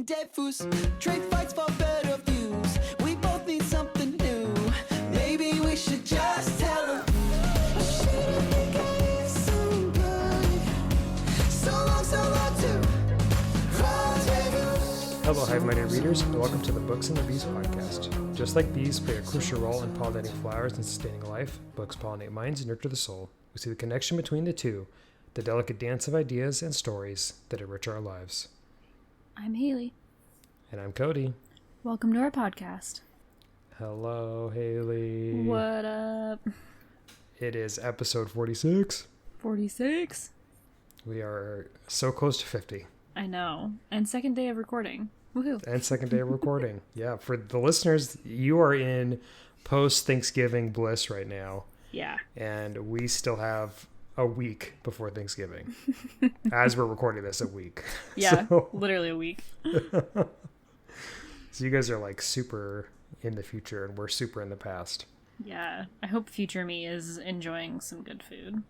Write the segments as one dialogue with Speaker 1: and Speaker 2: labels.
Speaker 1: diffuse. Trade fights for better views. We both need something new. Maybe we should just tell them. I shouldn't think I is so good. So long to rendezvous.
Speaker 2: Hello, hive-minded readers, and welcome to the Books and the Bees podcast. Just like bees play a crucial role in pollinating flowers and sustaining life, books pollinate minds and nurture the soul. We see the connection between the two, the delicate dance of ideas and stories that enrich our lives.
Speaker 3: I'm Hailey.
Speaker 2: And I'm Cody.
Speaker 3: Welcome to our podcast.
Speaker 2: Hello, Hailey.
Speaker 3: What up?
Speaker 2: It is episode 46.
Speaker 3: 46?
Speaker 2: We are so close to 50.
Speaker 3: I know. And second day of recording. Woohoo.
Speaker 2: And second day of recording. Yeah, for the listeners, you are in post-Thanksgiving bliss right now.
Speaker 3: Yeah.
Speaker 2: And we still have a week before Thanksgiving. As we're recording this, a week.
Speaker 3: Yeah, so, literally a week.
Speaker 2: So you guys are like super in the future and we're super in the past.
Speaker 3: Yeah. I hope future me is enjoying some good food.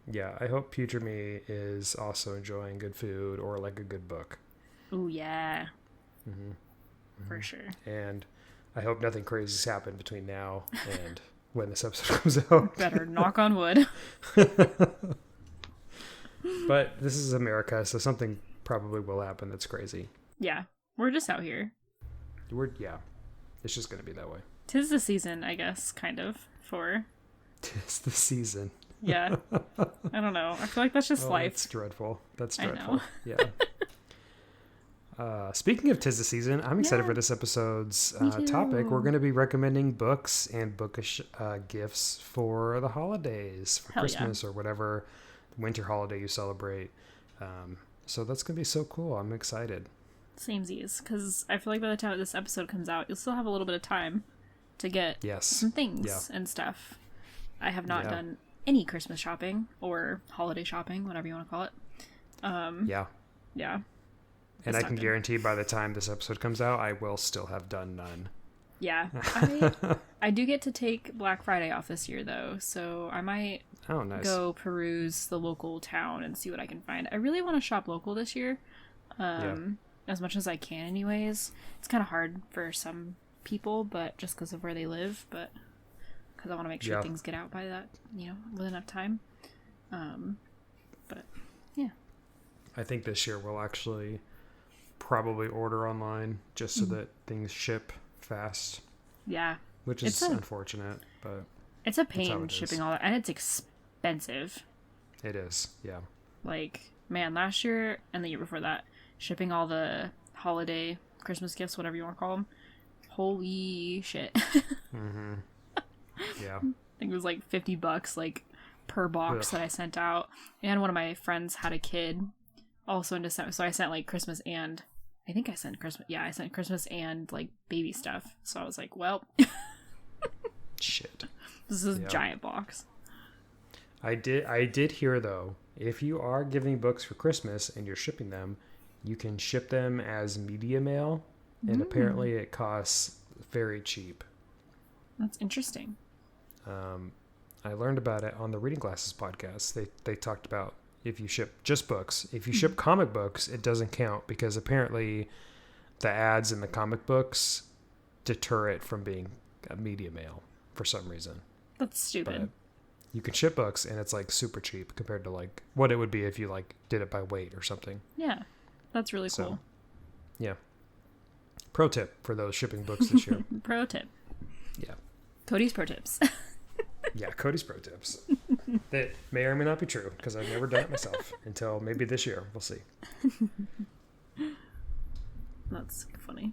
Speaker 2: Yeah, I hope future me is also enjoying good food or like a good book.
Speaker 3: Ooh, yeah.
Speaker 2: Mm-hmm.
Speaker 3: For sure.
Speaker 2: And I hope nothing crazy's happened between now and when this episode comes out.
Speaker 3: Better knock on wood.
Speaker 2: But this is America, so something probably will happen that's crazy.
Speaker 3: Yeah. We're just out here.
Speaker 2: It's just going to be that way.
Speaker 3: 'Tis the season, I guess, kind of, for...
Speaker 2: 'Tis the season.
Speaker 3: Yeah. I don't know. I feel like that's just life.
Speaker 2: That's dreadful. That's
Speaker 3: I
Speaker 2: dreadful.
Speaker 3: know.
Speaker 2: Yeah. Speaking of 'tis the season, I'm excited for this episode's topic. We're going to be recommending books and bookish gifts for the holidays, for Christmas or whatever winter holiday you celebrate. So that's going to be so cool. I'm excited.
Speaker 3: Samesies, because I feel like by the time this episode comes out, you'll still have a little bit of time to get some things and stuff. I have not done any Christmas shopping or holiday shopping, whatever you want to call it. Yeah.
Speaker 2: And I can guarantee by the time this episode comes out, I will still have done none.
Speaker 3: Yeah. I do get to take Black Friday off this year, though, so I might go peruse the local town and see what I can find. I really want to shop local this year, as much as I can anyways. It's kind of hard for some people, but just because of where they live, but because I want to make sure things get out by that, with enough time. But, yeah. I
Speaker 2: think this year we'll actually probably order online just so that things ship fast.
Speaker 3: Yeah.
Speaker 2: Which is unfortunate, but
Speaker 3: it's a pain shipping all that, and it's expensive.
Speaker 2: It is, yeah.
Speaker 3: Like, man, last year and the year before that, shipping all the holiday Christmas gifts, whatever you want to call them, holy shit.
Speaker 2: Mm-hmm. Yeah.
Speaker 3: I think it was like $50 like per box that I sent out. And one of my friends had a kid also in December, so I sent like Christmas and I sent Christmas and like baby stuff. So I was like, well,
Speaker 2: shit.
Speaker 3: This is a giant box.
Speaker 2: I did hear though, if you are giving books for Christmas and you're shipping them, you can ship them as media mail, and apparently it costs very cheap.
Speaker 3: That's interesting.
Speaker 2: I learned about it on the Reading Glasses podcast. They talked about if you ship just books. If you ship comic books, it doesn't count because apparently the ads in the comic books deter it from being a media mail for some reason.
Speaker 3: That's stupid.
Speaker 2: But you can ship books and it's like super cheap compared to like what it would be if you like did it by weight or something.
Speaker 3: Yeah, that's really cool.
Speaker 2: Yeah. Pro tip for those shipping books this year.
Speaker 3: Pro tip.
Speaker 2: Yeah.
Speaker 3: Cody's pro tips.
Speaker 2: Yeah, Cody's pro tips. That may or may not be true because I've never done it myself until maybe this year. We'll see.
Speaker 3: That's funny.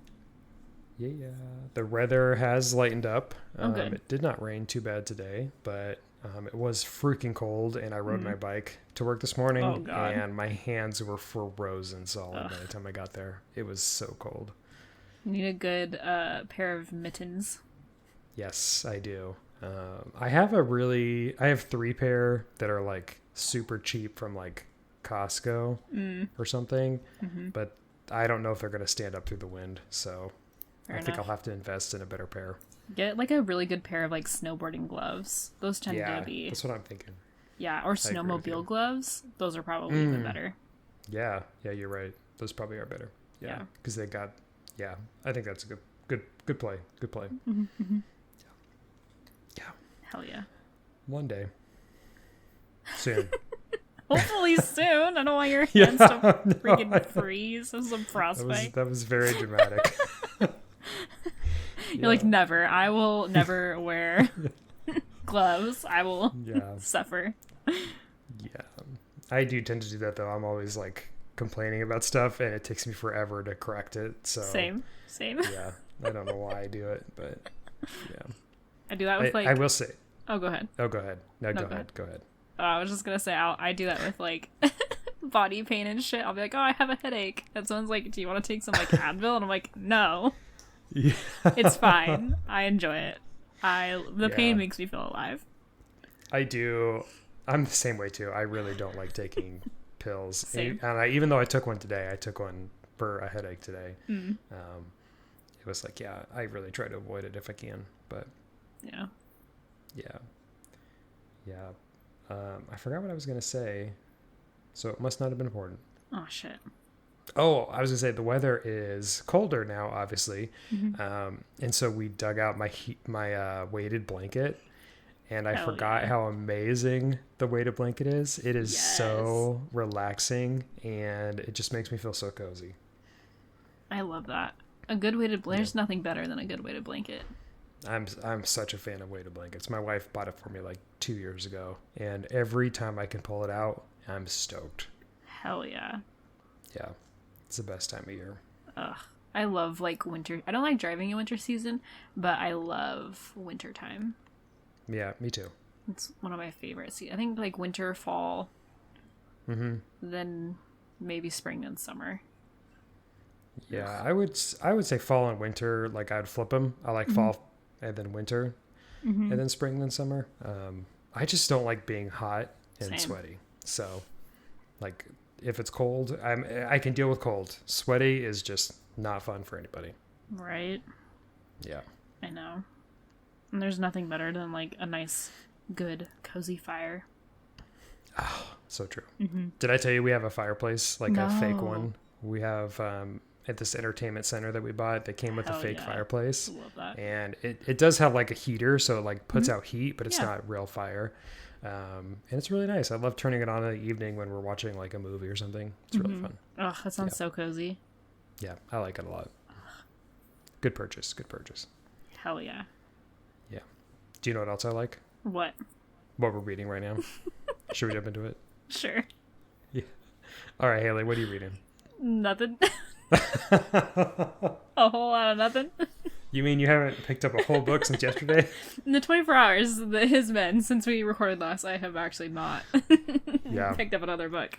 Speaker 2: Yeah. The weather has lightened up.
Speaker 3: Good.
Speaker 2: It did not rain too bad today, but it was freaking cold, and I rode my bike to work this morning, and my hands were frozen solid by the time I got there. It was so cold.
Speaker 3: You need a good pair of mittens.
Speaker 2: Yes, I do. I have 3 pair that are like super cheap from like Costco or something, but I don't know if they're going to stand up through the wind. So I think I'll have to invest in a better pair.
Speaker 3: Get like a really good pair of like snowboarding gloves. Those tend to be.
Speaker 2: That's what I'm thinking.
Speaker 3: Yeah, or snowmobile gloves. Those are probably even better.
Speaker 2: Yeah, you're right. Those probably are better.
Speaker 3: Yeah.
Speaker 2: Because they got, I think that's a good play. Good play.
Speaker 3: Mm-hmm.
Speaker 2: Yeah.
Speaker 3: Hell yeah.
Speaker 2: One day. Soon.
Speaker 3: Hopefully soon. I don't want your hands to freaking freeze as a prospect.
Speaker 2: That was very dramatic.
Speaker 3: You're like, never. I will never wear gloves. I will suffer.
Speaker 2: Yeah. I do tend to do that, though. I'm always like complaining about stuff, and it takes me forever to correct it. So
Speaker 3: Same.
Speaker 2: Yeah. I don't know why I do it, but yeah.
Speaker 3: I do that with
Speaker 2: I will say.
Speaker 3: Oh, go ahead.
Speaker 2: Oh, go ahead. No, go ahead. Go ahead.
Speaker 3: I was just going to say, I do that with like body pain and shit. I'll be like, oh, I have a headache. And someone's like, do you want to take some like Advil? And I'm like, no.
Speaker 2: Yeah.
Speaker 3: It's fine. I enjoy it. The pain makes me feel alive.
Speaker 2: I do. I'm the same way too. I really don't like taking pills.
Speaker 3: Same.
Speaker 2: And even though I took one today, I took one for a headache today.
Speaker 3: Mm.
Speaker 2: It was like, I really try to avoid it if I can, but
Speaker 3: yeah.
Speaker 2: I forgot what I was going to say, so it must not have been important.
Speaker 3: Oh, shit.
Speaker 2: Oh, I was going to say the weather is colder now, obviously.
Speaker 3: Mm-hmm.
Speaker 2: And so we dug out my weighted blanket, and I forgot how amazing the weighted blanket is. It is so relaxing, and it just makes me feel so cozy.
Speaker 3: I love that. A good weighted blanket. There's nothing better than a good weighted blanket.
Speaker 2: I'm such a fan of weighted blankets. My wife bought it for me like 2 years ago, and every time I can pull it out, I'm stoked.
Speaker 3: Hell yeah.
Speaker 2: Yeah. It's the best time of year.
Speaker 3: Ugh. I love like winter. I don't like driving in winter season, but I love winter time.
Speaker 2: Yeah, me too.
Speaker 3: It's one of my favorites. I think like winter, fall, then maybe spring and summer.
Speaker 2: Yeah, I would say fall and winter. Like I'd flip them. I like fall and then winter, and then spring and then summer. I just don't like being hot and sweaty. So, like if it's cold, I can deal with cold. Sweaty is just not fun for anybody.
Speaker 3: Right.
Speaker 2: Yeah.
Speaker 3: I know. And there's nothing better than like a nice, good, cozy fire.
Speaker 2: Oh, so true. Mm-hmm. Did I tell you we have a fireplace, like a fake one? We have at this entertainment center that we bought. They came with a fake fireplace.
Speaker 3: Love that.
Speaker 2: And it does have like a heater, so it like puts out heat, but it's not real fire. And it's really nice. I love turning it on in the evening when we're watching like a movie or something. It's really fun.
Speaker 3: Oh, that sounds so cozy.
Speaker 2: Yeah, I like it a lot. Good purchase.
Speaker 3: Hell yeah.
Speaker 2: Yeah. Do you know what else I like?
Speaker 3: What
Speaker 2: we're reading right now. Should we jump into it?
Speaker 3: Sure.
Speaker 2: Yeah. All right, Hailey, what are you reading?
Speaker 3: Nothing. A whole lot of nothing.
Speaker 2: You mean you haven't picked up a whole book since yesterday?
Speaker 3: In the 24 hours that has been since we recorded last, I have actually not picked up another book.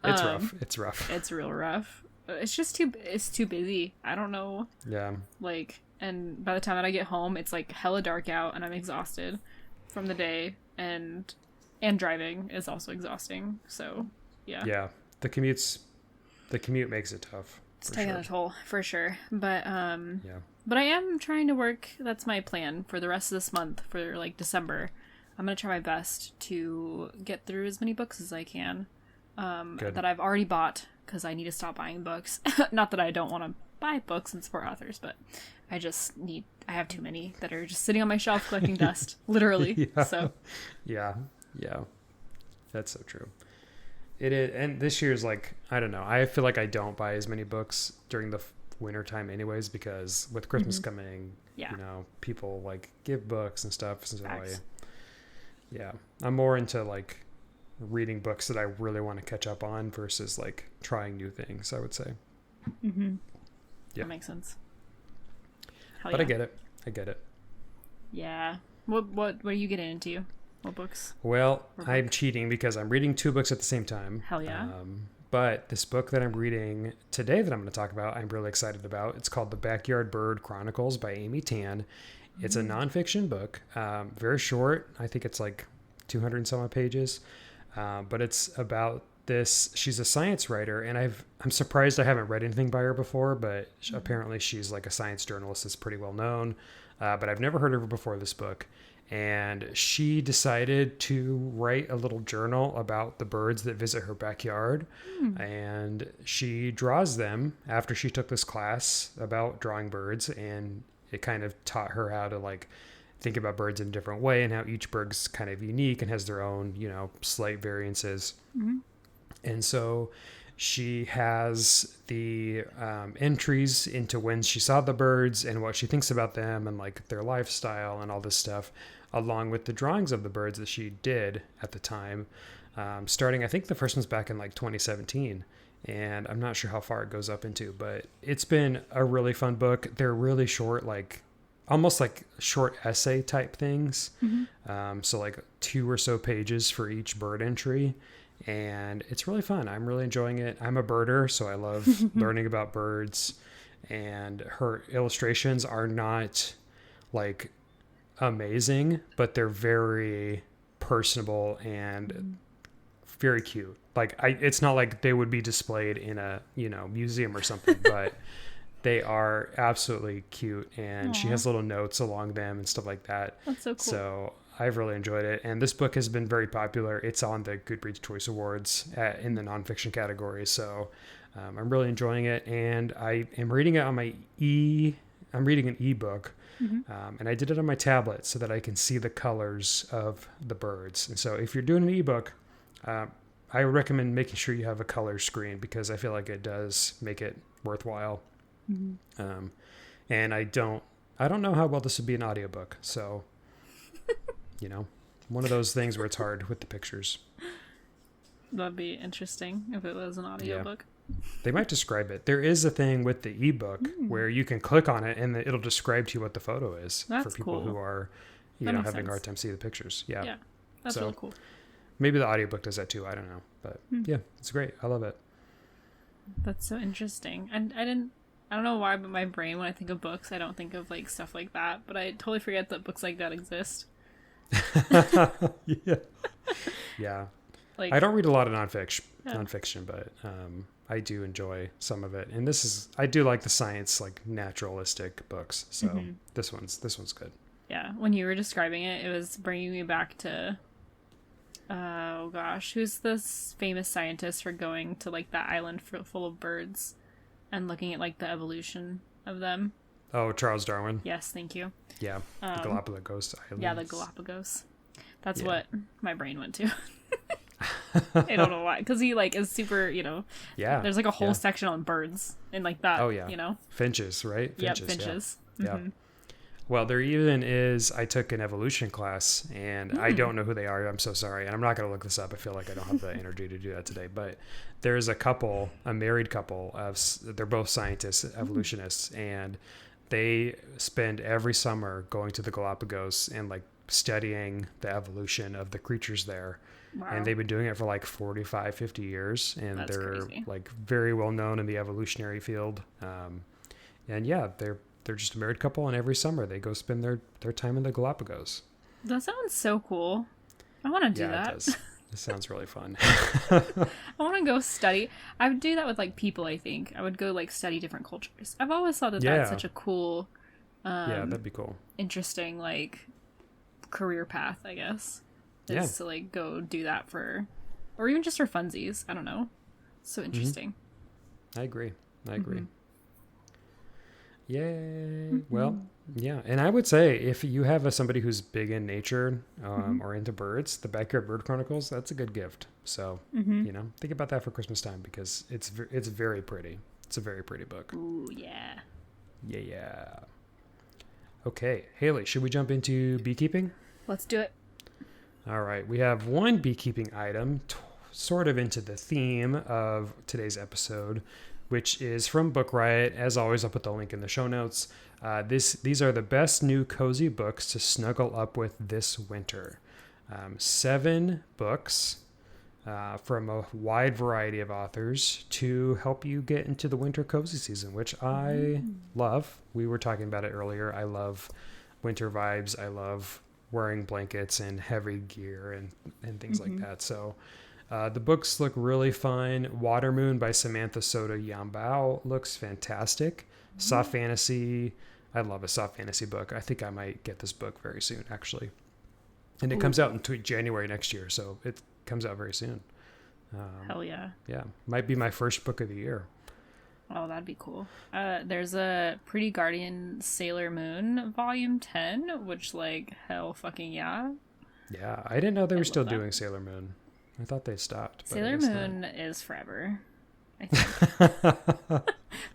Speaker 2: It's rough. It's rough.
Speaker 3: It's real rough. It's just it's too busy. I don't know.
Speaker 2: Yeah.
Speaker 3: Like, and by the time that I get home, it's like hella dark out and I'm exhausted from the day, and driving is also exhausting. So, yeah.
Speaker 2: Yeah. The commute makes it tough.
Speaker 3: It's taking a toll for sure. But but I am trying to work. That's my plan for the rest of this month, for like December. I'm going to try my best to get through as many books as I can that I've already bought, because I need to stop buying books. Not that I don't want to buy books and support authors, but I have too many that are just sitting on my shelf collecting dust, literally.
Speaker 2: Yeah.
Speaker 3: So
Speaker 2: yeah. That's so true. It is, and this year's like, I don't know. I feel like I don't buy as many books during the winter time anyways, because with Christmas coming, you know, people like give books and stuff. So I'm more into like reading books that I really want to catch up on versus like trying new things, I would say.
Speaker 3: Mm-hmm.
Speaker 2: Yeah.
Speaker 3: That makes sense.
Speaker 2: But I get it.
Speaker 3: Yeah. What are you getting into? What books?
Speaker 2: Well, I'm cheating because I'm reading 2 books at the same time.
Speaker 3: Hell yeah.
Speaker 2: But this book that I'm reading today that I'm going to talk about, I'm really excited about. It's called The Backyard Bird Chronicles by Amy Tan. It's a nonfiction book, very short. I think it's like 200 and some odd pages. But it's about this. She's a science writer, and I'm surprised I haven't read anything by her before, but apparently she's like a science journalist that's pretty well known. But I've never heard of her before this book. And she decided to write a little journal about the birds that visit her backyard. And she draws them after she took this class about drawing birds. And it kind of taught her how to like think about birds in a different way and how each bird's kind of unique and has their own, slight variances. And so she has the entries into when she saw the birds and what she thinks about them and like their lifestyle and all this stuff, along with the drawings of the birds that she did at the time. Starting, I think the first one's back in like 2017. And I'm not sure how far it goes up into, but it's been a really fun book. They're really short, like almost like short essay type things. So like 2 or so pages for each bird entry. And it's really fun. I'm really enjoying it. I'm a birder, so I love learning about birds. And her illustrations are not like amazing, but they're very personable and very cute. Like it's not like they would be displayed in a, museum or something, but they are absolutely cute. And she has little notes along them and stuff like that.
Speaker 3: That's so cool.
Speaker 2: So I've really enjoyed it. And this book has been very popular. It's on the Goodreads Choice Awards in the nonfiction category. So I'm really enjoying it. And I am reading it on I'm reading an ebook. And I did it on my tablet so that I can see the colors of the birds. And so if you're doing an ebook, I would recommend making sure you have a color screen because I feel like it does make it worthwhile. And I don't know how well this would be an audiobook. So, one of those things where it's hard with the pictures.
Speaker 3: That'd be interesting if it was an audiobook.
Speaker 2: They might describe it. There is a thing with the ebook where you can click on it and it'll describe to you what the photo is.
Speaker 3: That's
Speaker 2: for people
Speaker 3: cool.
Speaker 2: who are, having a hard time seeing the pictures. Yeah.
Speaker 3: That's really cool.
Speaker 2: Maybe the audiobook does that too. I don't know. But yeah, it's great. I love it.
Speaker 3: That's so interesting. And I don't know why, but my brain, when I think of books, I don't think of like stuff like that. But I totally forget that books like that exist.
Speaker 2: Yeah.
Speaker 3: Like,
Speaker 2: I don't read a lot of nonfiction, but I do enjoy some of it. And I do like the science, like naturalistic books. So this one's good. Yeah.
Speaker 3: When you were describing it, it was bringing me back to, oh gosh, who's this famous scientist for going to like that island full of birds and looking at like the evolution of them?
Speaker 2: Oh, Charles Darwin.
Speaker 3: Yes, thank you.
Speaker 2: Yeah, the Galapagos Islands.
Speaker 3: Yeah, the Galapagos. That's what my brain went to. I don't know why, because he like is super,
Speaker 2: Yeah.
Speaker 3: There's like a whole section on birds and like that.
Speaker 2: Oh yeah. Finches, right?
Speaker 3: Finches. Yep, finches.
Speaker 2: Yeah. Well, there even is. I took an evolution class, and I don't know who they are. I'm so sorry, and I'm not going to look this up. I feel like I don't have the energy to do that today. But there's a married couple they're both scientists, evolutionists, and they spend every summer going to the Galapagos and like studying the evolution of the creatures there.
Speaker 3: Wow.
Speaker 2: And they've been doing it for like 45, 50 years. And
Speaker 3: That's
Speaker 2: they're
Speaker 3: crazy.
Speaker 2: like very well known in the evolutionary field. And yeah, they're just a married couple. And every summer they go spend their time in the Galapagos.
Speaker 3: That sounds so cool. I want to do that.
Speaker 2: It does. It sounds really fun.
Speaker 3: I want to go study. I would do that with like people, I think. I would go like study different cultures. I've always thought that that's such a cool,
Speaker 2: that'd be cool.
Speaker 3: interesting like career path, I guess. Is to like go do that or even just for funsies. I don't know. So interesting.
Speaker 2: I agree. Yay. Well, yeah. And I would say if you have somebody who's big in nature or into birds, the Backyard Bird Chronicles, that's a good gift. So, think about that for Christmas time because it's very pretty. It's a very pretty book.
Speaker 3: Ooh, yeah.
Speaker 2: Yeah. Okay. Hailey, should we jump into beekeeping?
Speaker 3: Let's do it.
Speaker 2: All right. We have one beekeeping item sort of into the theme of today's episode, which is from Book Riot. As always, I'll put the link in the show notes. These are the best new cozy books to snuggle up with this winter. 7 books from a wide variety of authors to help you get into the winter cozy season, which I love. We were talking about it earlier. I love winter vibes. I love wearing blankets and heavy gear and things like that. So the books look really fun. Water Moon by Samantha Soto Yambao looks fantastic. Soft fantasy. I love a soft fantasy book. I think I might get this book very soon, actually. And it comes out in January next year, so it comes out very soon.
Speaker 3: Hell yeah.
Speaker 2: Yeah, might be my first book of the year.
Speaker 3: Oh, that'd be cool. There's a Pretty Guardian Sailor Moon Volume 10, which, like, hell fucking yeah.
Speaker 2: Yeah, I didn't know they were still doing Sailor Moon. I thought they stopped.
Speaker 3: Sailor Moon is forever, I think.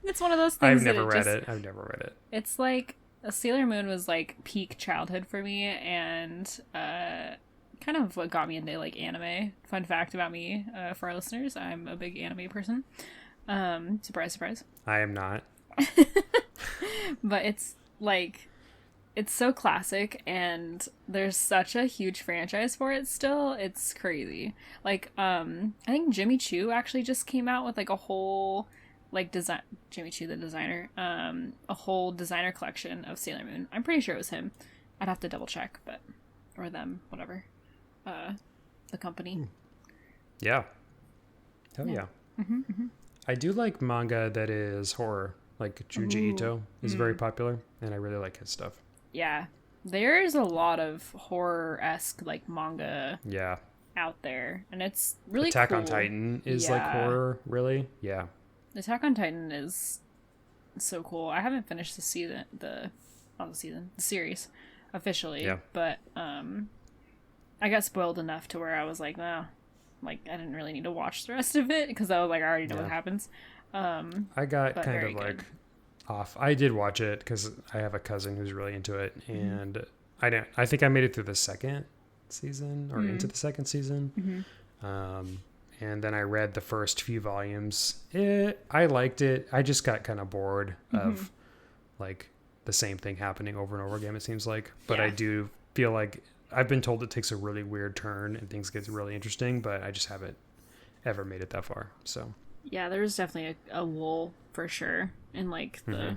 Speaker 3: It's one of those things.
Speaker 2: I've never read it.
Speaker 3: It's like a Sailor Moon was like peak childhood for me, and kind of what got me into like anime. Fun fact about me, for our listeners, I'm a big anime person. Surprise, surprise.
Speaker 2: I am not.
Speaker 3: But it's like, it's so classic, and there's such a huge franchise for it still. It's crazy. Like, I think Jimmy Choo actually just came out with like a whole like design, Jimmy Choo the designer, a whole designer collection of Sailor Moon. I'm pretty sure it was him. I'd have to double check, but or them, whatever. The company.
Speaker 2: Yeah. Hell yeah. I do like manga that is horror. Like Junji Ito is very popular, and I really like his stuff.
Speaker 3: Yeah. There's a lot of horror-esque like manga out there, and it's really
Speaker 2: Attack
Speaker 3: cool.
Speaker 2: on Titan is like horror, really? Yeah.
Speaker 3: Attack on Titan is so cool. I haven't finished the series officially, but I got spoiled enough to where I was like, well, like I didn't really need to watch the rest of it because I was like, I already know what happens.
Speaker 2: I got kind of like off. I did watch it because I have a cousin who's really into it, and I think I made it through the second season or into the second season. And then I read the first few volumes. I liked it. I just got kind of bored of like the same thing happening over and over again, it seems like. But I do feel like I've been told it takes a really weird turn and things get really interesting, but I just haven't ever made it that far. So
Speaker 3: yeah, there's definitely a lull for sure in like the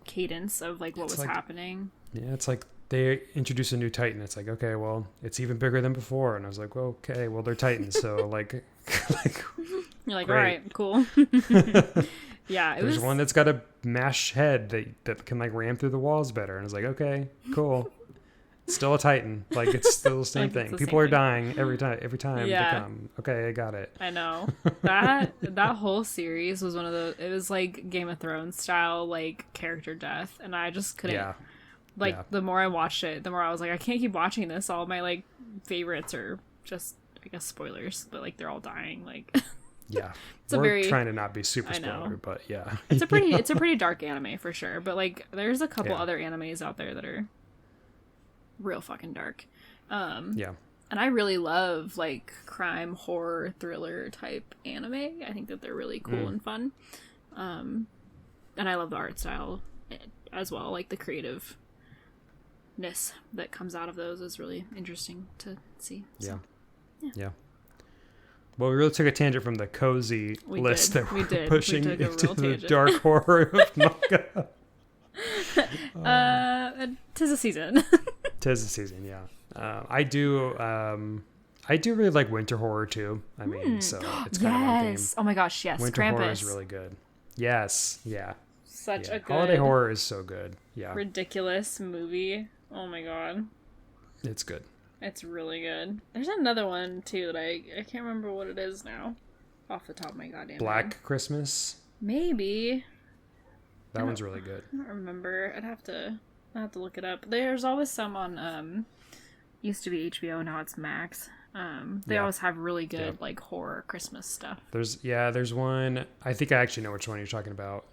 Speaker 3: cadence of like what was happening. Yeah,
Speaker 2: it's like they introduce a new Titan. It's like, okay, well, it's even bigger than before. And I was like, well, okay, well, they're Titans. So like
Speaker 3: you're like,
Speaker 2: great.
Speaker 3: all right, cool. Yeah,
Speaker 2: there's one that's got a mash head that can like ram through the walls better. And I was like, okay, cool. It's still a Titan. Like it's still the same thing. People are dying every time they come. Okay, I got it.
Speaker 3: I know. That whole series was one of those, it was like Game of Thrones style, like character death. And I just couldn't, the more I watched it, the more I was like, I can't keep watching this. All my like favorites are just, I guess, spoilers, but like they're all dying. Like,
Speaker 2: yeah, we're trying to not be super spoiler, but yeah.
Speaker 3: It's a pretty dark anime for sure. But like, there's a couple other animes out there that are real fucking dark. And I really love like crime, horror, thriller type anime. I think that they're really cool and fun. And I love the art style as well. Like the creativeness that comes out of those is really interesting to see. So, yeah. Well, we really took a tangent from the cozy list that we're pushing into the dark horror of manga.
Speaker 2: Tis the season. Yeah. I do really like winter horror too. I mean, so it's kind of my theme.
Speaker 3: Oh my gosh, yes.
Speaker 2: Winter
Speaker 3: Krampus
Speaker 2: horror is really good. Yes, yeah.
Speaker 3: Such a good
Speaker 2: holiday horror is so good. Yeah.
Speaker 3: Ridiculous movie. Oh my god.
Speaker 2: It's good.
Speaker 3: It's really good. There's another one too that I can't remember what it is now, off the top of my goddamn
Speaker 2: Black
Speaker 3: head.
Speaker 2: Christmas.
Speaker 3: Maybe.
Speaker 2: That one's really good.
Speaker 3: I don't remember. I'd have to look it up. There's always some on used to be HBO, now it's Max. They always have really good like horror Christmas stuff. There's
Speaker 2: one, I think I actually know which one you're talking about.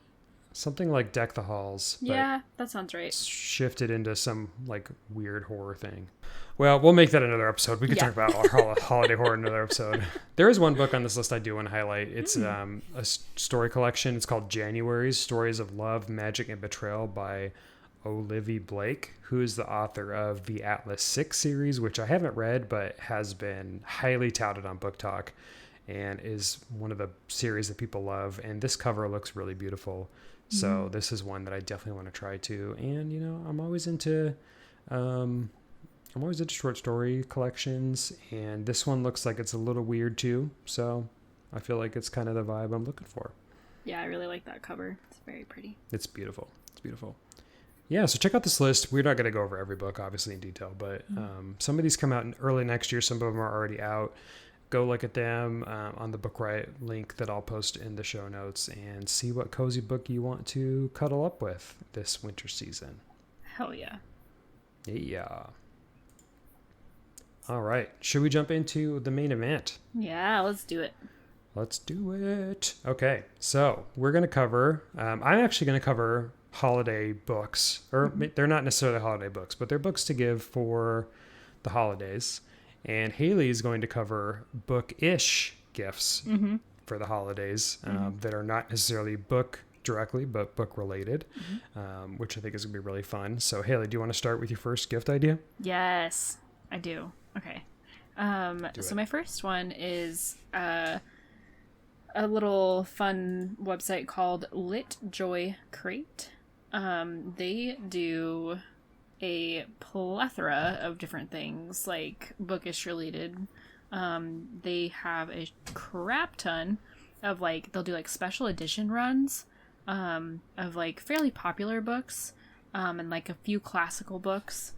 Speaker 2: Something like Deck the Halls.
Speaker 3: Yeah, that sounds right.
Speaker 2: Shifted into some like weird horror thing. Well, we'll make that another episode. We could talk about our holiday horror in another episode. There is one book on this list I do want to highlight. It's a story collection. It's called January's Stories of Love, Magic, and Betrayal by Olivia Blake, who is the author of the Atlas 6 series, which I haven't read, but has been highly touted on Book Talk and is one of the series that people love. And this cover looks really beautiful. So this is one that I definitely want to try too. And, you know, I'm always into short story collections, and this one looks like it's a little weird too. So I feel like it's kind of the vibe I'm looking for.
Speaker 3: Yeah, I really like that cover. It's very pretty.
Speaker 2: It's beautiful. yeah, so check out this list. We're not going to go over every book, obviously, in detail, but some of these come out in early next year. Some of them are already out. Go look at them on the Book Riot link that I'll post in the show notes and see what cozy book you want to cuddle up with this winter season.
Speaker 3: Hell yeah.
Speaker 2: Yeah. All right. Should we jump into the main event?
Speaker 3: Yeah, let's do it.
Speaker 2: Let's do it. Okay. So we're going to cover, I'm actually going to cover holiday books, or they're not necessarily holiday books, but they're books to give for the holidays. And Hailey is going to cover bookish gifts for the holidays that are not necessarily book directly, but book related, which I think is going to be really fun. So Hailey, do you want to start with your first gift idea?
Speaker 3: Yes, I do. Okay. So my first one is a little fun website called Lit Joy Crate. They do a plethora of different things, like bookish related. They have a crap ton of they'll do special edition runs of fairly popular books and a few classical books.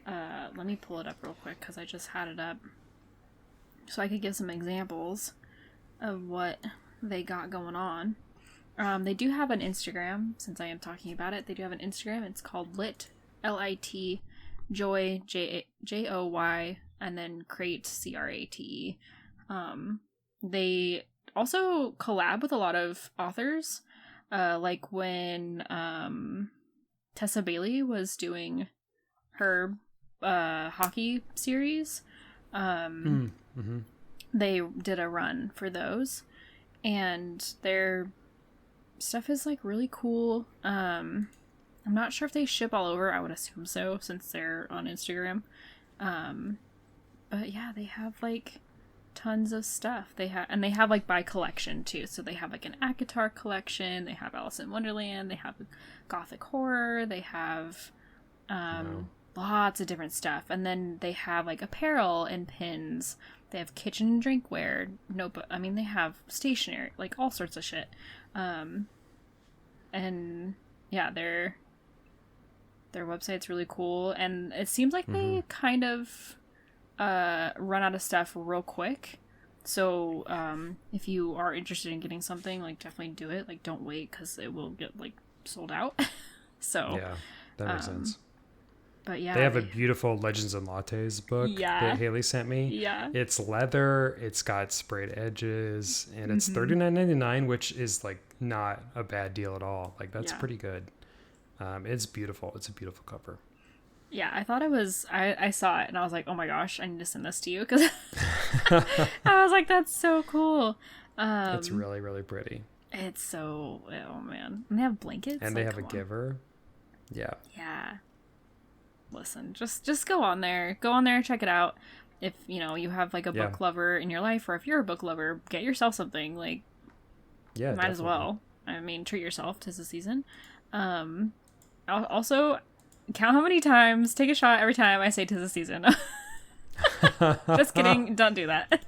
Speaker 3: Let me pull it up real quick because I just had it up so I could give some examples of what they got going on. They do have an Instagram, since I am talking about it. They do have an Instagram. It's called Lit, L-I-T, Joy, J-O-Y, and then Crate, C-R-A-T-E. They also collab with a lot of authors, like when Tessa Bailey was doing her hockey series. They did a run for those, and their stuff is really cool. I'm not sure if they ship all over. I would assume so, since they're on Instagram. But yeah, they have tons of stuff. They have by collection too. So they have an ACOTAR collection. They have Alice in Wonderland. They have Gothic horror. They have lots of different stuff. And then they have apparel and pins. They have kitchen and drinkware, notebook. I mean, they have stationery, all sorts of shit. And yeah, their website's really cool. And it seems like they kind of run out of stuff real quick. So if you are interested in getting something, definitely do it. Don't wait, because it will get sold out. So
Speaker 2: yeah, that makes sense.
Speaker 3: But yeah,
Speaker 2: they have a beautiful Legends and Lattes book that Hailey sent me.
Speaker 3: Yeah,
Speaker 2: it's leather, it's got sprayed edges, and it's $39.99, which is not a bad deal at all. That's pretty good. It's beautiful. It's a beautiful cover.
Speaker 3: Yeah, I thought it was. I saw it and I was like, oh my gosh, I need to send this to you, because I was like, that's so cool.
Speaker 2: It's really, really pretty.
Speaker 3: It's so, oh man, and they have blankets,
Speaker 2: and they have a giver. Yeah.
Speaker 3: Listen, just go on there, check it out. If you have a book lover in your life, or if you're a book lover, get yourself something. Might definitely. As well. I mean, treat yourself. 'Tis the season. Also, count how many times, take a shot every time I say 'tis the season. Just kidding, don't do that.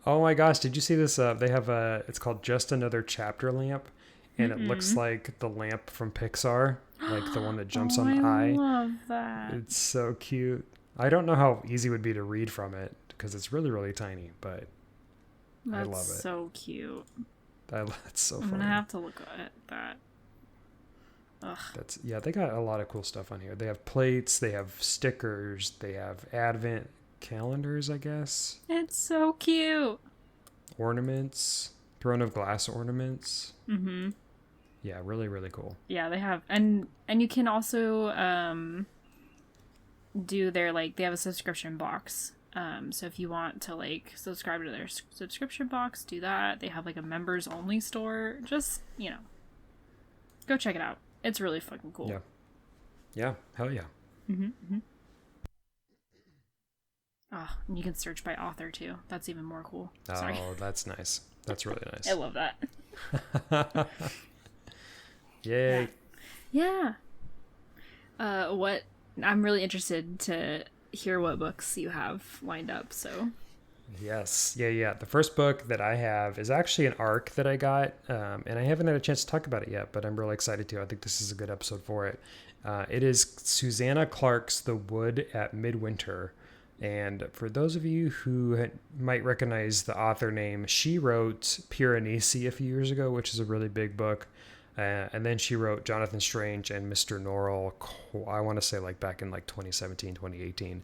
Speaker 2: Oh my gosh, did you see this? They have it's called Just Another Chapter lamp, and it looks like the lamp from Pixar, the one that jumps on the eye.
Speaker 3: I love that.
Speaker 2: It's so cute. I don't know how easy it would be to read from it, because it's really, really tiny, but I love it.
Speaker 3: So cute.
Speaker 2: That's so funny.
Speaker 3: I'm gonna have to look at that. Ugh.
Speaker 2: They got a lot of cool stuff on here. They have plates, they have stickers, they have advent calendars, I guess.
Speaker 3: It's so cute.
Speaker 2: Ornaments, throne of glass ornaments. Yeah, really, really cool.
Speaker 3: Yeah, they have, and you can also do their they have a subscription box. So if you want to subscribe to their subscription box, do that. They have a members only store. Just go check it out. It's really fucking cool.
Speaker 2: Yeah, hell yeah.
Speaker 3: Oh, and you can search by author too. That's even more cool. Sorry.
Speaker 2: Oh, that's nice. That's really nice.
Speaker 3: I love that.
Speaker 2: Yay.
Speaker 3: Yeah. What I'm really interested to hear what books you have lined up. So.
Speaker 2: Yes. Yeah. The first book that I have is actually an arc that I got, and I haven't had a chance to talk about it yet, but I'm really excited to. I think this is a good episode for it. It is Suzanna Clarke's The Wood at Midwinter. And for those of you who might recognize the author name, she wrote Piranesi a few years ago, which is a really big book. And then she wrote Jonathan Strange and Mr. Norrell, I want to say like back in like 2017, 2018.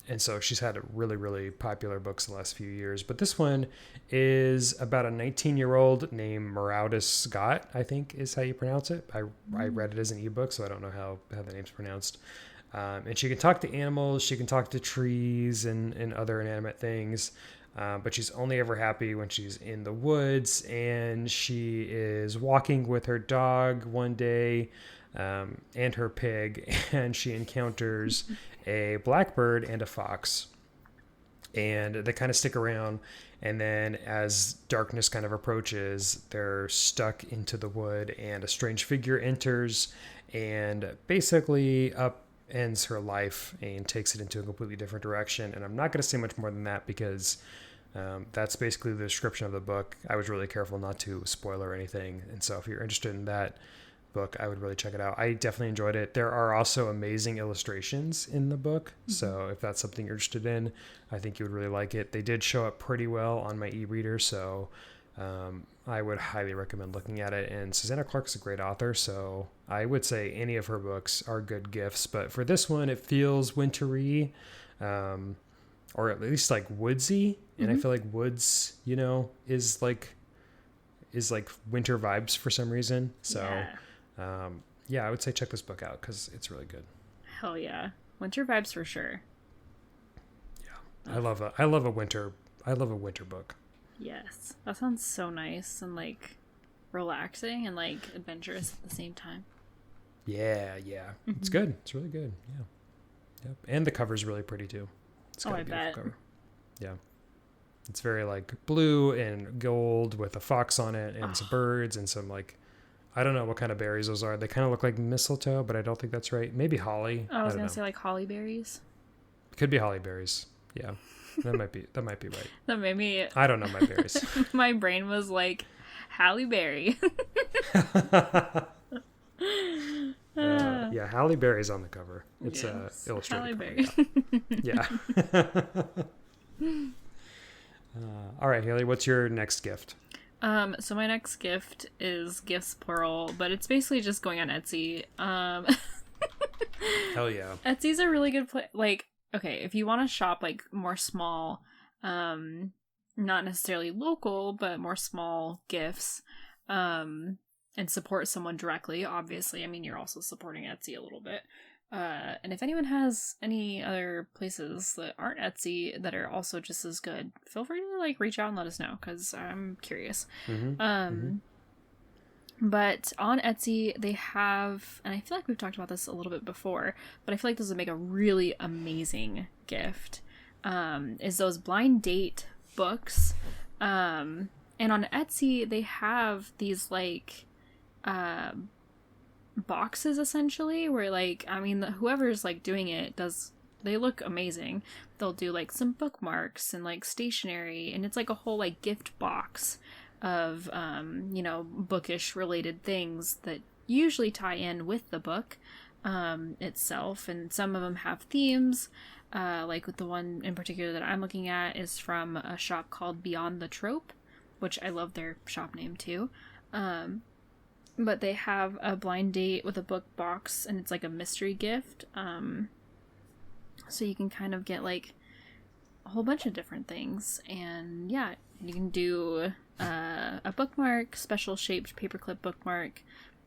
Speaker 2: And so she's had really, really popular books the last few years. But this one is about a 19-year-old named Maraudus Scott, I think is how you pronounce it. I read it as an ebook, so I don't know how the name's pronounced. And she can talk to animals, she can talk to trees and other inanimate things. But she's only ever happy when she's in the woods. And she is walking with her dog one day and her pig, and she encounters a blackbird and a fox, and they kind of stick around, and then as darkness kind of approaches, they're stuck into the wood, and a strange figure enters and basically upends her life and takes it into a completely different direction. And I'm not going to say much more than that because that's basically the description of the book. I was really careful not to spoil or anything, and so if you're interested in that book, I would really check it out. I definitely enjoyed it. There are also amazing illustrations in the book, so if that's something you're interested in, I think you would really like it. They did show up pretty well on my e-reader, so I would highly recommend looking at it. And Suzanna Clarke's a great author, so I would say any of her books are good gifts, but for this one it feels wintry, or at least like woodsy, and I feel like woods, is like winter vibes for some reason. So I would say check this book out because it's really good.
Speaker 3: Hell yeah. Winter vibes for sure.
Speaker 2: Yeah. I love a winter book.
Speaker 3: Yes. That sounds so nice and like relaxing and like adventurous at the same time.
Speaker 2: Yeah. It's good. It's really good. Yeah. Yep. And the cover's really pretty too. It's got a beautiful cover. Yeah. It's very like blue and gold with a fox on it and some birds and some like, I don't know what kind of berries those are. They kind of look like mistletoe, but I don't think that's right. Maybe holly.
Speaker 3: I was going to say like holly berries.
Speaker 2: It could be holly berries. Yeah. That might be right.
Speaker 3: That made me...
Speaker 2: I don't know my berries.
Speaker 3: My brain was like, Halle Berry.
Speaker 2: Yeah, Halle Berry's on the cover. It's illustrated.
Speaker 3: Halle Berry.
Speaker 2: Yeah. All right, Hailey, what's your next gift?
Speaker 3: So my next gift is gifts plural, but it's basically just going on Etsy.
Speaker 2: Hell yeah.
Speaker 3: Etsy's a really good place. Like, okay, if you want to shop like more small, not necessarily local, but more small gifts, and support someone directly, obviously. I mean, you're also supporting Etsy a little bit. And if anyone has any other places that aren't Etsy that are also just as good, feel free to like reach out and let us know because I'm curious. But on Etsy they have, and I feel like we've talked about this a little bit before, but I feel like this would make a really amazing gift, is those blind date books. And on Etsy they have these like boxes essentially where like, I mean, whoever's like doing it they look amazing. They'll do like some bookmarks and like stationery, and it's like a whole like gift box of bookish related things that usually tie in with the book itself. And some of them have themes, like with the one in particular that I'm looking at is from a shop called Beyond the Trope, which I love their shop name too. But they have a blind date with a book box, and it's like a mystery gift. So you can kind of get like a whole bunch of different things. And yeah, you can do a bookmark, special shaped paperclip bookmark,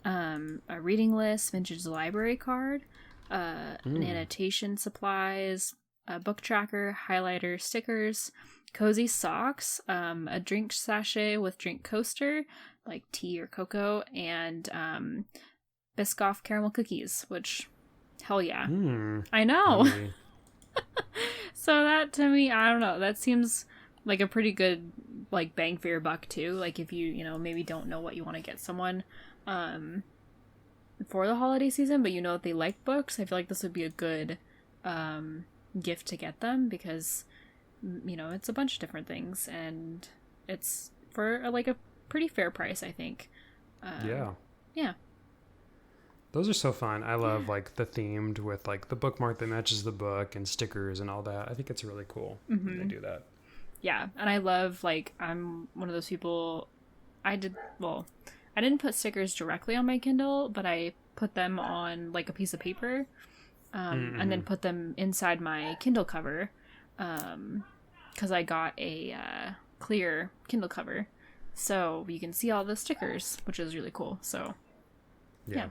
Speaker 3: a reading list, vintage library card, an annotation supplies, a book tracker, highlighter, stickers, cozy socks, a drink sachet with drink coaster, like tea or cocoa, and Biscoff caramel cookies, which, hell yeah. I know. So that, to me, I don't know, that seems like a pretty good like bang for your buck too. Like if you maybe don't know what you want to get someone for the holiday season, but that they like books, I feel like this would be a good gift to get them, because it's a bunch of different things, and it's for a pretty fair price, I think. Yeah.
Speaker 2: Those are so fun. I love like the themed with like the bookmark that matches the book and stickers and all that. I think it's really cool when they do that.
Speaker 3: Yeah, and I love, like, I'm one of those people, I didn't put stickers directly on my Kindle, but I put them on, like, a piece of paper, and then put them inside my Kindle cover, because I got a clear Kindle cover, so you can see all the stickers, which is really cool, so, yeah.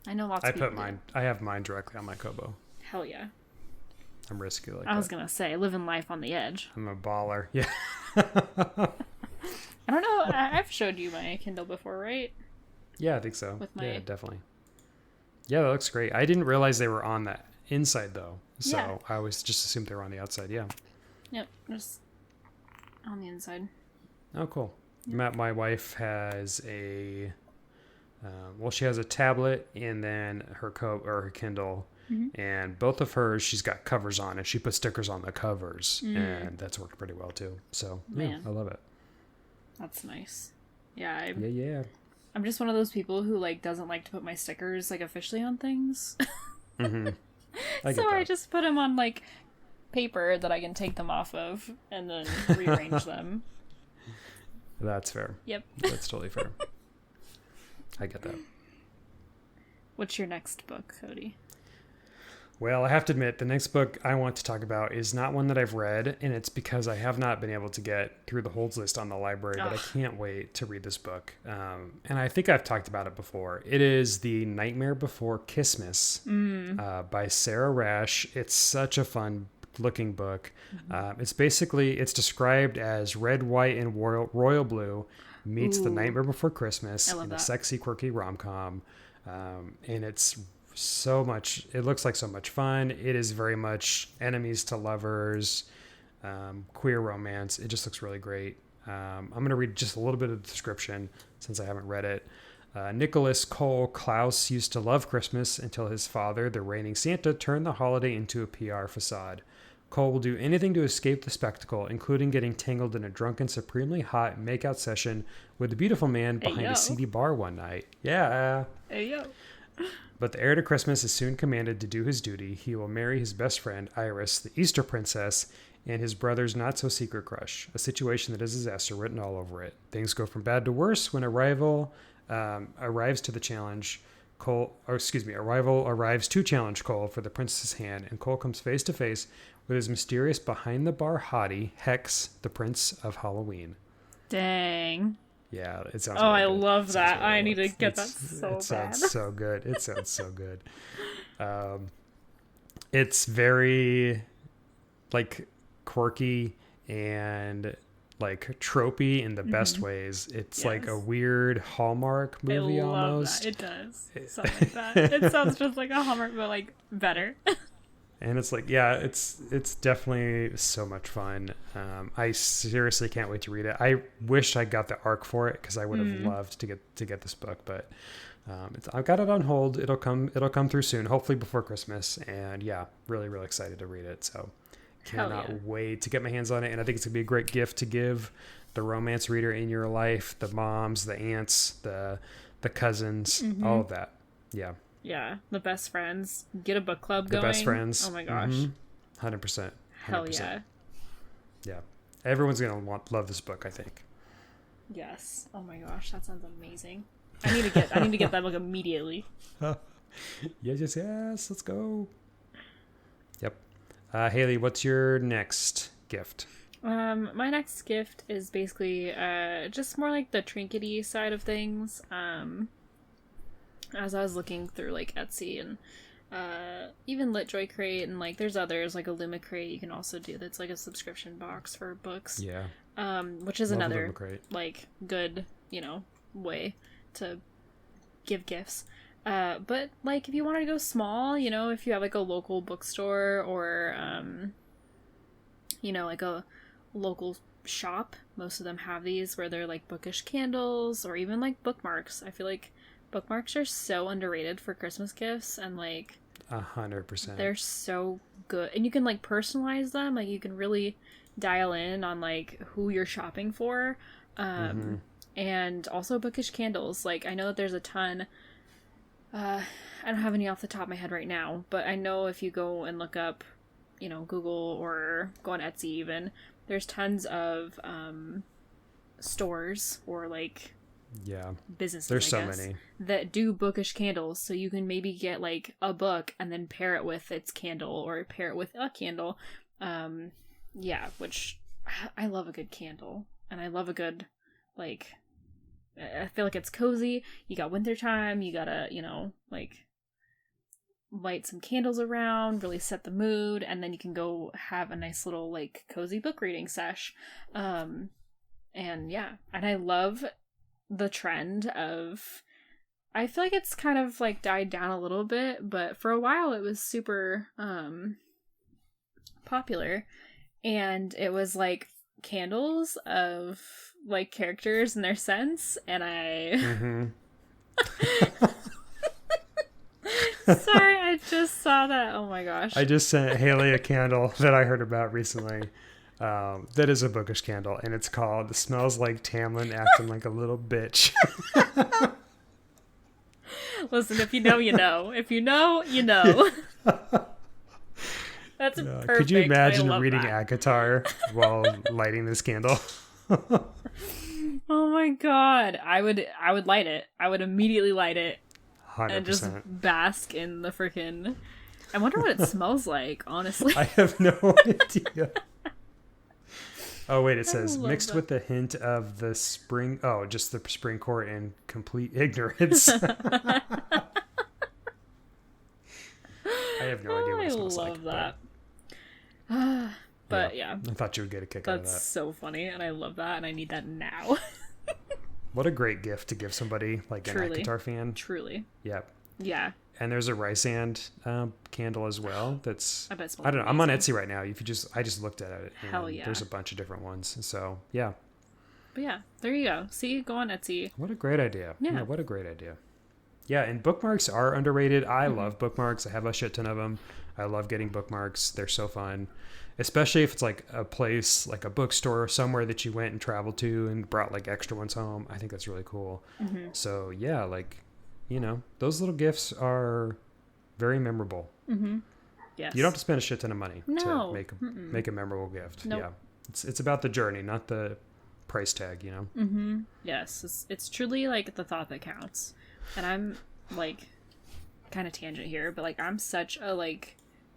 Speaker 3: I know lots of people
Speaker 2: I have mine directly on my Kobo.
Speaker 3: Hell yeah.
Speaker 2: I'm risky like
Speaker 3: I was going to say, living life on the edge.
Speaker 2: I'm a baller. Yeah.
Speaker 3: I don't know. I've showed you my Kindle before, right?
Speaker 2: Yeah, I think so. Yeah, definitely. Yeah, that looks great. I didn't realize they were on the inside, though. So I always just assumed they were on the outside. Yeah.
Speaker 3: Yep. Just on the inside.
Speaker 2: Oh, cool. Yep. My wife has she has a tablet and then her Kindle. And both of hers, she's got covers on, and she put stickers on the covers, and that's worked pretty well too. So yeah, I love it.
Speaker 3: That's nice. Yeah. I'm just one of those people who like doesn't like to put my stickers like officially on things. I just put them on like paper that I can take them off of and then rearrange them.
Speaker 2: That's fair.
Speaker 3: Yep.
Speaker 2: That's totally fair. I get that.
Speaker 3: What's your next book, Cody?
Speaker 2: Well, I have to admit, the next book I want to talk about is not one that I've read, and it's because I have not been able to get through the holds list on the library, but I can't wait to read this book. And I think I've talked about it before. It is The Nightmare Before Kissmass by Sarah Raasch. It's such a fun looking book. It's described as red, white, and royal blue meets The Nightmare Before Christmas in a sexy, quirky rom-com. And it looks like so much fun. It is very much enemies to lovers, queer romance. It just looks really great. I'm going to read just a little bit of the description since I haven't read it. Nicholas Cole Klaus used to love Christmas until his father, the reigning Santa, turned the holiday into a PR facade. Cole will do anything to escape the spectacle, including getting tangled in a drunken, supremely hot makeout session with a beautiful man behind a seedy bar one night. Yeah.
Speaker 3: Hey, yo.
Speaker 2: But the heir to Christmas is soon commanded to do his duty. He will marry his best friend, Iris, the Easter princess, and his brother's not-so-secret crush, a situation that has disaster written all over it. Things go from bad to worse when arrival arrives to challenge Cole for the princess's hand, and Cole comes face to face with his mysterious behind-the-bar hottie, Hex, the Prince of Halloween.
Speaker 3: Dang.
Speaker 2: Yeah, it sounds.
Speaker 3: I love that. I need to get that so bad.
Speaker 2: It sounds so good. It sounds so good. It's very like quirky and like tropey in the best ways. It's like a weird Hallmark movie almost.
Speaker 3: That. It does sound like that. It sounds just like a Hallmark, but like better.
Speaker 2: And it's like, yeah, it's definitely so much fun. I seriously can't wait to read it. I wish I got the arc for it because I would have loved to get this book, but I've got it on hold. It'll come through soon, hopefully before Christmas. And yeah, really, really excited to read it. So cannot wait to get my hands on it. And I think it's gonna be a great gift to give the romance reader in your life, the moms, the aunts, the cousins, all of that. Yeah.
Speaker 3: Yeah, the best friends. Get a book club going.
Speaker 2: The best friends.
Speaker 3: Oh my gosh.
Speaker 2: 100%.
Speaker 3: Hell yeah.
Speaker 2: Yeah. Everyone's going to love this book, I think.
Speaker 3: Yes. Oh my gosh, that sounds amazing. I need to get that book immediately.
Speaker 2: Yes. Let's go. Yep. Hailey, what's your next gift?
Speaker 3: My next gift is basically just more like the trinkety side of things. As I was looking through like Etsy and even LitJoy Crate and like there's others like a Luma Crate you can also do that's like a subscription box for books.
Speaker 2: Yeah.
Speaker 3: Which is another like good, way to give gifts. But like if you wanted to go small, if you have like a local bookstore or like a local shop, most of them have these where they're like Bookish Candles or even like bookmarks. I feel like bookmarks are so underrated for Christmas gifts and like
Speaker 2: 100%.
Speaker 3: They're so good. And you can like personalize them. Like you can really dial in on like who you're shopping for. And also Bookish Candles. Like, I know that there's a ton. I don't have any off the top of my head right now, but I know if you go and look up, you know, Google or go on Etsy even, there's tons of stores or like businesses,
Speaker 2: there's so many
Speaker 3: that do bookish candles, so you can maybe get like a book and then pair it with its candle or pair it with a candle. Which I love a good candle, and I love a good, like, I feel like it's cozy. You got wintertime, you gotta, you know, like, light some candles around, really set the mood, and then you can go have a nice little, like, cozy book reading sesh. And I love the trend of, I feel like it's kind of, like, died down a little bit, but for a while it was super, popular, and it was, like, candles of, like, characters and their scents, and I... Sorry, I just saw that. Oh my gosh.
Speaker 2: I just sent Hailey a candle that I heard about recently. That is a bookish candle, and it's called Smells Like Tamlin Acting Like a Little Bitch.
Speaker 3: Listen, if you know, you know. If you know, you know. That's perfect.
Speaker 2: Could you imagine reading
Speaker 3: that.
Speaker 2: ACOTAR while lighting this candle?
Speaker 3: Oh my god. I would light it. I would immediately light it.
Speaker 2: 100%.
Speaker 3: And just bask in the freaking... I wonder what it smells like, honestly.
Speaker 2: I have no idea. Oh, wait, it says, mixed with a hint of the spring... Oh, just the spring court and complete ignorance. I have no idea what it smells like.
Speaker 3: I love that. But yeah.
Speaker 2: I thought you would get a kick out of that.
Speaker 3: That's so funny, and I love that, and I need that now.
Speaker 2: What a great gift to give somebody, like an ACOTAR fan.
Speaker 3: Truly.
Speaker 2: Yep.
Speaker 3: Yeah.
Speaker 2: And there's a rice and candle as well. That's,
Speaker 3: I bet it smells
Speaker 2: I don't know.
Speaker 3: amazing.
Speaker 2: I'm on Etsy right now. I just looked at it.
Speaker 3: Hell yeah.
Speaker 2: There's a bunch of different ones. So yeah.
Speaker 3: But yeah, there you go. See, go on Etsy.
Speaker 2: What a great idea.
Speaker 3: Yeah.
Speaker 2: What a great idea. Yeah, and bookmarks are underrated. I love bookmarks. I have a shit ton of them. I love getting bookmarks. They're so fun. Especially if it's like a place, like a bookstore, somewhere that you went and traveled to and brought like extra ones home. I think that's really cool. So yeah, like, you know, those little gifts are very memorable. Yes. You don't have to spend a shit ton of money to make a memorable gift. Nope. Yeah. It's about the journey, not the price tag, you know?
Speaker 3: Yes. It's truly like the thought that counts. And I'm like, kind of tangent here, but like I'm such a like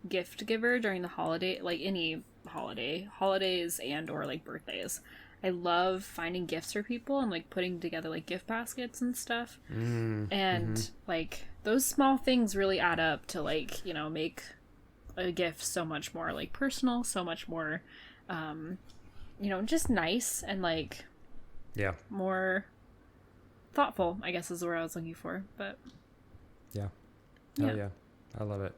Speaker 3: gift giver during the holiday, like any holidays and or like birthdays. I love finding gifts for people and like putting together like gift baskets and stuff. And like those small things really add up to like, you know, make a gift so much more like personal, so much more you know, just nice and like more thoughtful, I guess is the word I was looking for. But
Speaker 2: yeah. I love it.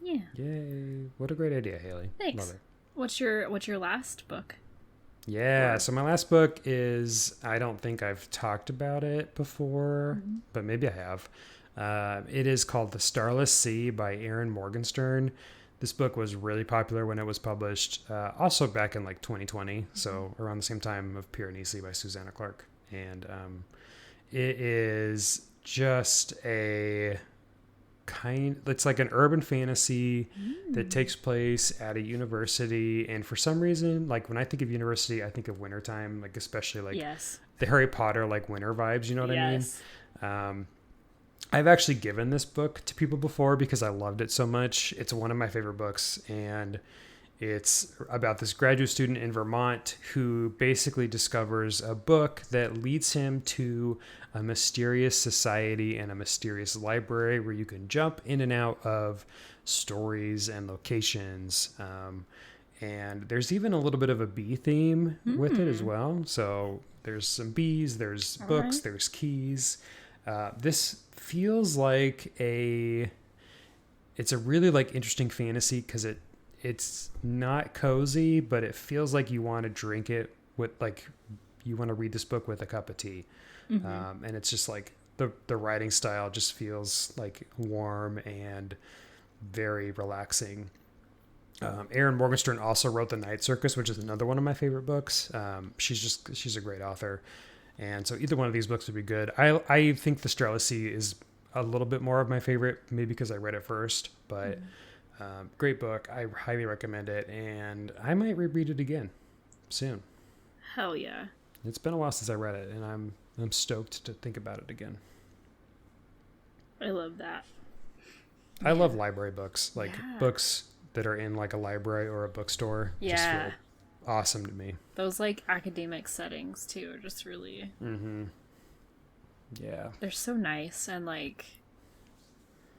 Speaker 3: Yeah.
Speaker 2: Yay. What a great idea, Hailey.
Speaker 3: Thanks.
Speaker 2: Love it.
Speaker 3: What's your last book?
Speaker 2: Yeah, so my last book is, I don't think I've talked about it before, but maybe I have. It is called The Starless Sea by Erin Morgenstern. This book was really popular when it was published, also back in like 2020, so around the same time of Piranesi by Suzanna Clarke. And it is just it's like an urban fantasy that takes place at a university, and for some reason, like when I think of university, I think of wintertime, like especially like the Harry Potter like winter vibes, you know what I mean? I've actually given this book to people before because I loved it so much. It's one of my favorite books, and it's about this graduate student in Vermont who basically discovers a book that leads him to a mysterious society and a mysterious library where you can jump in and out of stories and locations. And there's even a little bit of a bee theme with it as well. So there's some bees, there's books, there's keys. This feels like it's a really like interesting fantasy because it's not cozy, but it feels like you want to drink it with like, you want to read this book with a cup of tea. And it's just like the writing style just feels like warm and very relaxing. Erin Morgenstern also wrote The Night Circus, which is another one of my favorite books. She's a great author. And so either one of these books would be good. I think The Starless is a little bit more of my favorite, maybe because I read it first, but great book. I highly recommend it. And I might reread it again soon.
Speaker 3: Hell yeah.
Speaker 2: It's been a while since I read it, and I'm stoked to think about it again.
Speaker 3: I love that.
Speaker 2: I love library books, books that are in like a library or a bookstore. Just feel awesome to me.
Speaker 3: Those like academic settings too are just really
Speaker 2: yeah,
Speaker 3: they're so nice. And like,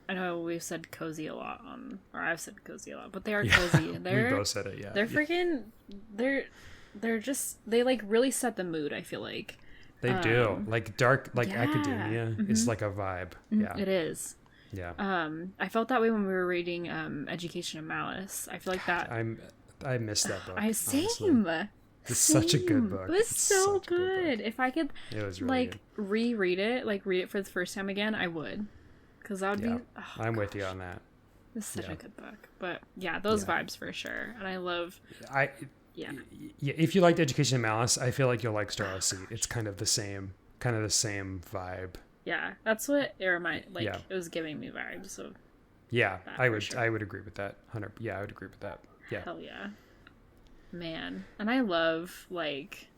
Speaker 3: I know we've said cozy a lot or I've said cozy a lot, but they are cozy.
Speaker 2: We both said it.
Speaker 3: They're freaking they're just, they like really set the mood. I feel like
Speaker 2: they do. Like dark, like academia is like a vibe. Yeah,
Speaker 3: it is.
Speaker 2: Yeah.
Speaker 3: I felt that way when we were reading Education of Malice. I feel like that.
Speaker 2: I missed that book.
Speaker 3: Same.
Speaker 2: It's such a good book.
Speaker 3: It was so good. If I could,
Speaker 2: it was really
Speaker 3: like
Speaker 2: good.
Speaker 3: reread it for the first time again, I would, because that would be. Oh,
Speaker 2: I'm with you on that.
Speaker 3: It's such a good book, but yeah, those vibes for sure, and I love. Yeah.
Speaker 2: If you liked Education of Malice, I feel like you'll like Starless. It's kind of the same vibe.
Speaker 3: Yeah, that's what it reminded. Like it was giving me vibes. So.
Speaker 2: Yeah, I would agree with that. Yeah, I would agree with that. Yeah.
Speaker 3: Hell yeah. Man, and I love, like,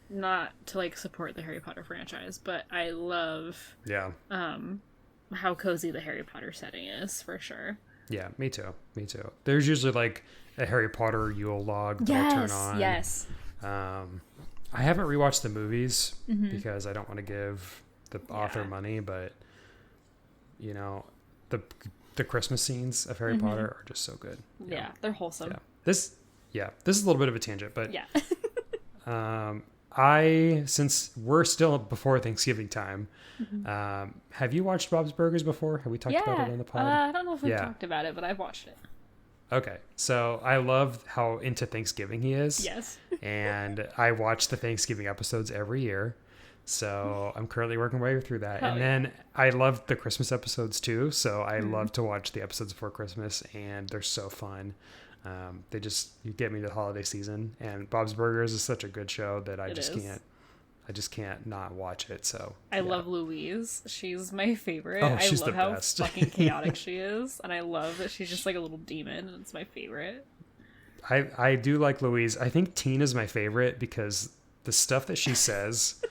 Speaker 3: not to like support the Harry Potter franchise, but I love how cozy the Harry Potter setting is, for sure.
Speaker 2: Yeah, me too. There's usually like a Harry Potter Yule log that I'll turn on. Yes. I haven't rewatched the movies because I don't want to give the author money, but you know, the Christmas scenes of Harry Potter are just so good.
Speaker 3: Yeah, they're wholesome.
Speaker 2: Yeah. This is a little bit of a tangent, but since we're still before Thanksgiving time, have you watched Bob's Burgers before? Have we talked about it on the pod?
Speaker 3: I don't know if we've talked about it, but I've watched it.
Speaker 2: Okay, so I love how into Thanksgiving he is.
Speaker 3: Yes.
Speaker 2: And I watch the Thanksgiving episodes every year. So I'm currently working my way through that. Then I love the Christmas episodes too. So I love to watch the episodes before Christmas, and they're so fun. You get me to the holiday season, and Bob's Burgers is such a good show that I just can't not watch it. So
Speaker 3: I love Louise. She's my favorite.
Speaker 2: Oh, she's
Speaker 3: I love
Speaker 2: the
Speaker 3: how
Speaker 2: best.
Speaker 3: fucking chaotic she is, and I love that she's just like a little demon, and it's my favorite.
Speaker 2: I do like Louise. I think Tina's my favorite because the stuff that she says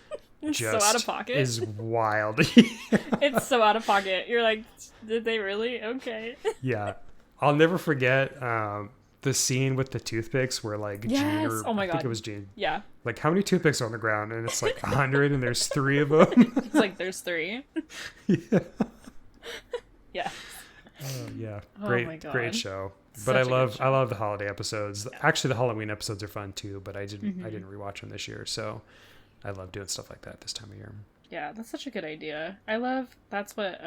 Speaker 2: just
Speaker 3: so out of pocket.
Speaker 2: Is wild.
Speaker 3: It's so out of pocket. You're like, did they really? Okay.
Speaker 2: Yeah. I'll never forget the scene with the toothpicks where like Jean, or
Speaker 3: oh my God.
Speaker 2: I think it was Jean.
Speaker 3: Yeah.
Speaker 2: Like, how many toothpicks are on the ground? And it's like 100 and there's 3 of them.
Speaker 3: It's like, there's 3.
Speaker 2: Yeah.
Speaker 3: Yeah.
Speaker 2: Yeah.
Speaker 3: Oh my God.
Speaker 2: Great show. But I love the holiday episodes. Yeah. Actually, the Halloween episodes are fun too, but I didn't rewatch them this year. So I love doing stuff like that this time of year.
Speaker 3: Yeah, that's such a good idea. That's what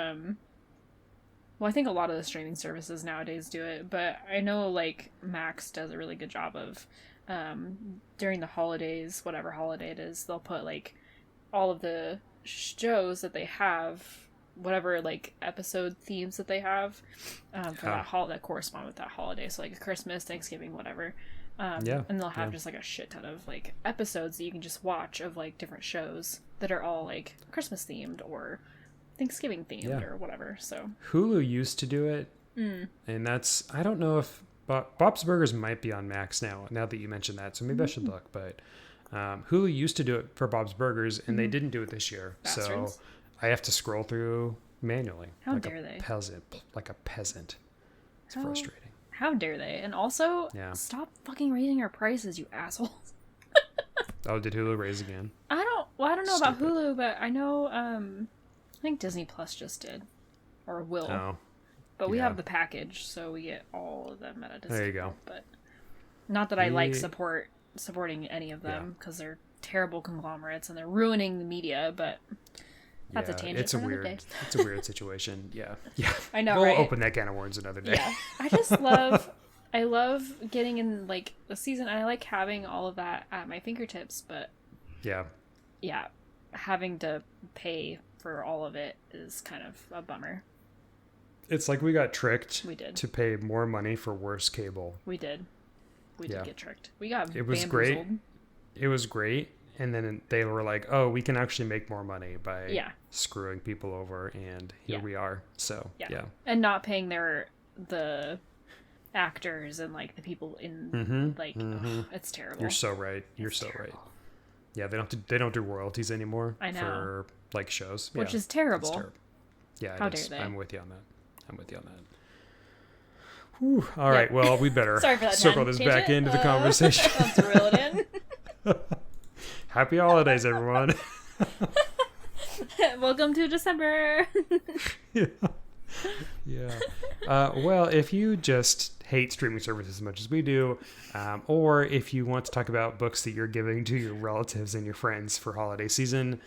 Speaker 3: well, I think a lot of the streaming services nowadays do it, but I know like Max does a really good job of during the holidays, whatever holiday it is, they'll put like all of the shows that they have, whatever like episode themes that they have for that correspond with that holiday. So like Christmas, Thanksgiving, whatever. And they'll have just like a shit ton of like episodes that you can just watch of like different shows that are all like Christmas themed or Thanksgiving themed or whatever. So
Speaker 2: Hulu used to do it, and that's, I don't know if Bob's Burgers might be on Max now that you mentioned that, so maybe I should look. But Hulu used to do it for Bob's Burgers, and they didn't do it this year.
Speaker 3: Bastards.
Speaker 2: So I have to scroll through manually.
Speaker 3: How dare they?
Speaker 2: Like a peasant. It's frustrating.
Speaker 3: How dare they? And also, stop fucking raising our prices, you assholes.
Speaker 2: Oh, did Hulu raise again?
Speaker 3: I don't know about Hulu, but I know I think Disney Plus just did, or will.
Speaker 2: Oh,
Speaker 3: but we have the package, so we get all of them at a discount.
Speaker 2: There you go.
Speaker 3: But not that I like supporting any of them, because they're terrible conglomerates and they're ruining the media. But that's a tangent for another day.
Speaker 2: It's a weird situation. Yeah.
Speaker 3: I know.
Speaker 2: We'll
Speaker 3: right?
Speaker 2: open that can of worms another day.
Speaker 3: Yeah, I just love. I love getting in like the season. I like having all of that at my fingertips, but yeah, having to pay for all of it is kind of a bummer.
Speaker 2: It's like we got tricked.
Speaker 3: We did.
Speaker 2: To pay more money for worse cable.
Speaker 3: We did. We did get tricked. We got
Speaker 2: It was
Speaker 3: bamboozled.
Speaker 2: great. It was great. And then they were like, oh, we can actually make more money by screwing people over. And here we are. So, yeah.
Speaker 3: And not paying the actors and like the people in it's terrible.
Speaker 2: You're so right. You're so right. Yeah, they don't do royalties anymore.
Speaker 3: I know.
Speaker 2: For like shows.
Speaker 3: Which is terrible.
Speaker 2: It's terrible. Yeah,
Speaker 3: how dare they?
Speaker 2: I'm with you on that. Whew. All right, well, we better circle this back into the conversation.
Speaker 3: Let's reel it in.
Speaker 2: Happy holidays, everyone.
Speaker 3: Welcome to December.
Speaker 2: Yeah. Well, if you just hate streaming services as much as we do, or if you want to talk about books that you're giving to your relatives and your friends for holiday season,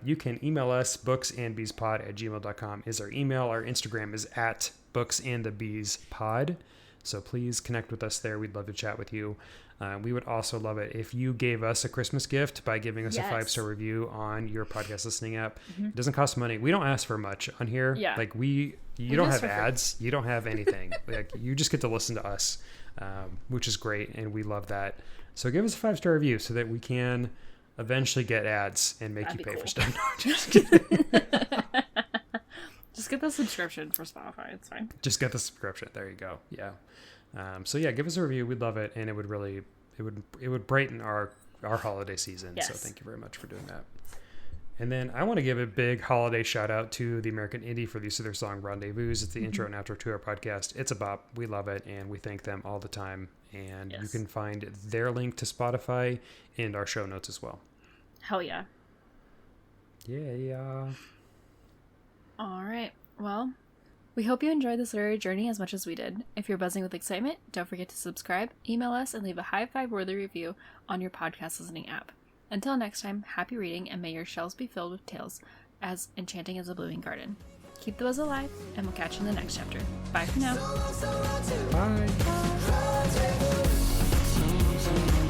Speaker 2: you can email us. booksandbeespod@gmail.com is our email. Our Instagram is @booksandthebeespod. So please connect with us there. We'd love to chat with you. We would also love it if you gave us a Christmas gift by giving us a 5-star review on your podcast listening app. It doesn't cost money. We don't ask for much on here.
Speaker 3: Yeah.
Speaker 2: Like you don't have ads. You don't have anything. Like you just get to listen to us, which is great. And we love that. So give us a 5-star review so that we can eventually get ads and make you pay for stuff. No, just kidding.
Speaker 3: Just get the subscription for Spotify. It's fine.
Speaker 2: Just get the subscription. There you go. Yeah. So yeah, give us a review. We'd love it, and it would really, it would brighten our holiday season.
Speaker 3: Yes.
Speaker 2: So thank you very much for doing that. And then I want to give a big holiday shout out to the American Indie for the use of their song Rendezvous. It's the intro and outro to our podcast. It's a bop. We love it, and we thank them all the time. And you can find their link to Spotify in our show notes as well.
Speaker 3: Hell yeah.
Speaker 2: Yeah.
Speaker 3: All right. Well, we hope you enjoyed this literary journey as much as we did. If you're buzzing with excitement, don't forget to subscribe, email us, and leave a high five-worthy review on your podcast listening app. Until next time, happy reading, and may your shelves be filled with tales as enchanting as a blooming garden. Keep the buzz alive, and we'll catch you in the next chapter. Bye for now.
Speaker 2: Bye.